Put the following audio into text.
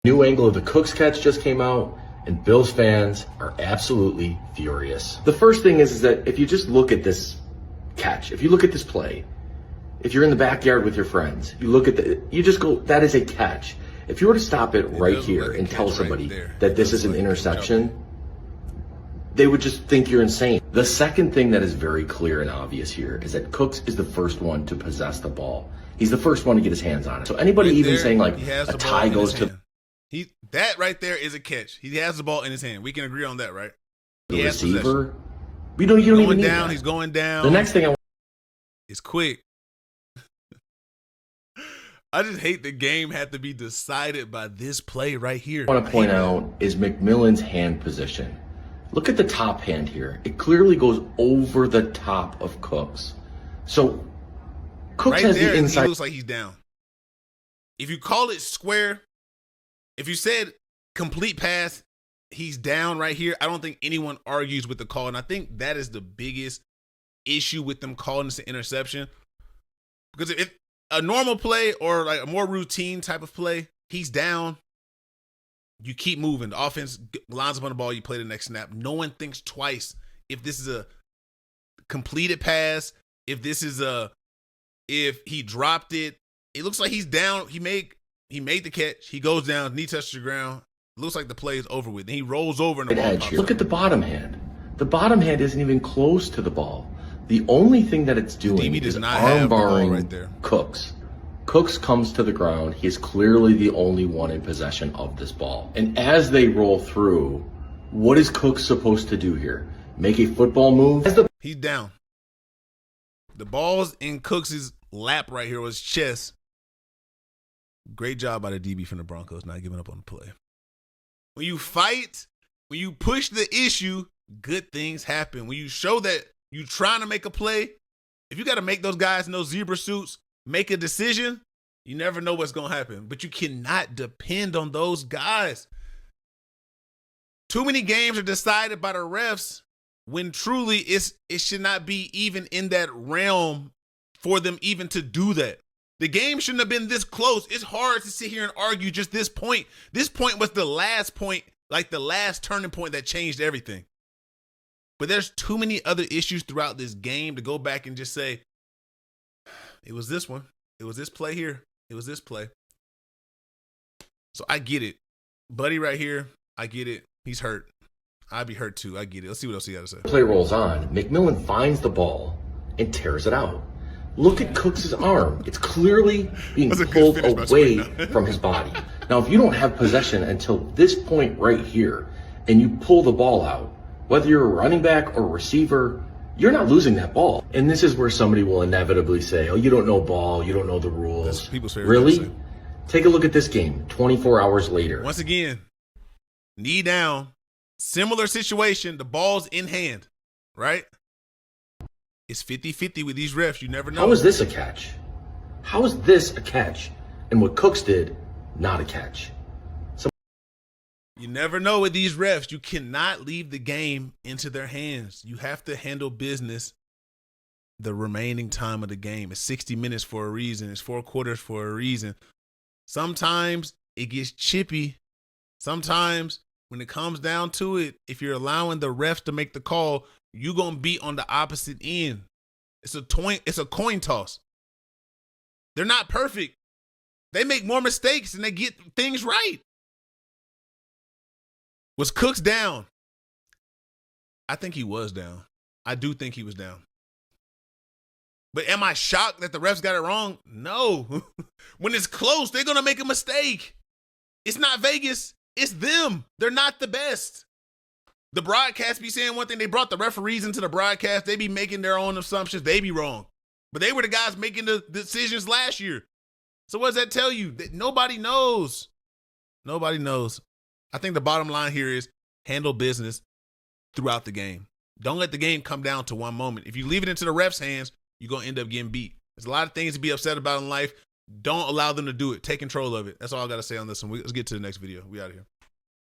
New angle of the Cooks catch just came out, and Bills fans are absolutely furious. The first thing is that if you just look at this catch, if you look at this play, if you're in the backyard with your friends, you look at you just go, that is a catch. If you were to stop it right here and tell somebody that this is an interception, they would just think you're insane. The second thing that is very clear and obvious here is that Cooks is the first one to possess the ball. He's the first one to get his hands on it. So anybody even saying like a tie goes to that right there is a catch. He has the ball in his hand. We can agree on that, right? The receiver. You don't even need that. He's going down. The next thing I want is quick. I just hate the game had to be decided by this play right here. I want to point out is McMillan's hand position. Look at the top hand here. It clearly goes over the top of Cooks. So Cooks right has there, the inside. He looks like he's down. If you call it square, if you said complete pass, he's down right here. I don't think anyone argues with the call. And I think that is the biggest issue with them calling this an interception. Because if a normal play or like a more routine type of play, he's down. You keep moving. The offense lines up on the ball. You play the next snap. No one thinks twice if this is a completed pass, if he dropped it. It looks like he's down. He made the catch. He goes down. Knee touches the ground. Looks like the play is over with. And he rolls over in the ball. Look at the bottom hand. The bottom hand isn't even close to the ball. The only thing that it's doing is arm barring right there. Cooks. Cooks comes to the ground. He is clearly the only one in possession of this ball. And as they roll through, what is Cooks supposed to do here? Make a football move? He's down. The ball's in Cooks' lap right here, or his chest. Great job by the DB from the Broncos, not giving up on the play. When you fight, when you push the issue, good things happen. When you show that you're trying to make a play, if you got to make those guys in those zebra suits make a decision, you never know what's going to happen. But you cannot depend on those guys. Too many games are decided by the refs when truly it should not be even in that realm for them even to do that. The game shouldn't have been this close. It's hard to sit here and argue just this point. This point was the last point, like the last turning point that changed everything. But there's too many other issues throughout this game to go back and just say, it was this one. It was this play here. It was this play. So I get it. Buddy right here, I get it. He's hurt. I'd be hurt too. I get it. Let's see what else he got to say. Play rolls on. McMillan finds the ball and tears it out. Look at Cooks' arm. It's clearly being pulled away from his body. Now, if you don't have possession until this point right here and you pull the ball out, whether you're a running back or receiver, you're not losing that ball. And this is where somebody will inevitably say, oh, you don't know ball, you don't know the rules. That's people's favorite. Really? Take a look at this game 24 hours later. Once again, knee down, similar situation, the ball's in hand, right? It's 50-50 with these refs. You never know. How is this a catch? How is this a catch? And what Cooks did, not a catch. You never know with these refs. You cannot leave the game into their hands. You have to handle business the remaining time of the game. It's 60 minutes for a reason. It's 4 quarters for a reason. Sometimes it gets chippy. Sometimes when it comes down to it, if you're allowing the refs to make the call, you're going to be on the opposite end. It's a coin toss. They're not perfect. They make more mistakes and they get things right. Was Cooks down? I think he was down. I do think he was down. But am I shocked that the refs got it wrong? No. When it's close, they're going to make a mistake. It's not Vegas. It's them. They're not the best. The broadcast be saying one thing. They brought the referees into the broadcast. They be making their own assumptions. They be wrong. But they were the guys making the decisions last year. So what does that tell you? That nobody knows. Nobody knows. I think the bottom line here is handle business throughout the game. Don't let the game come down to one moment. If you leave it into the refs' hands, you're going to end up getting beat. There's a lot of things to be upset about in life. Don't allow them to do it. Take control of it. That's all I got to say on this one. Let's get to the next video. We out of here.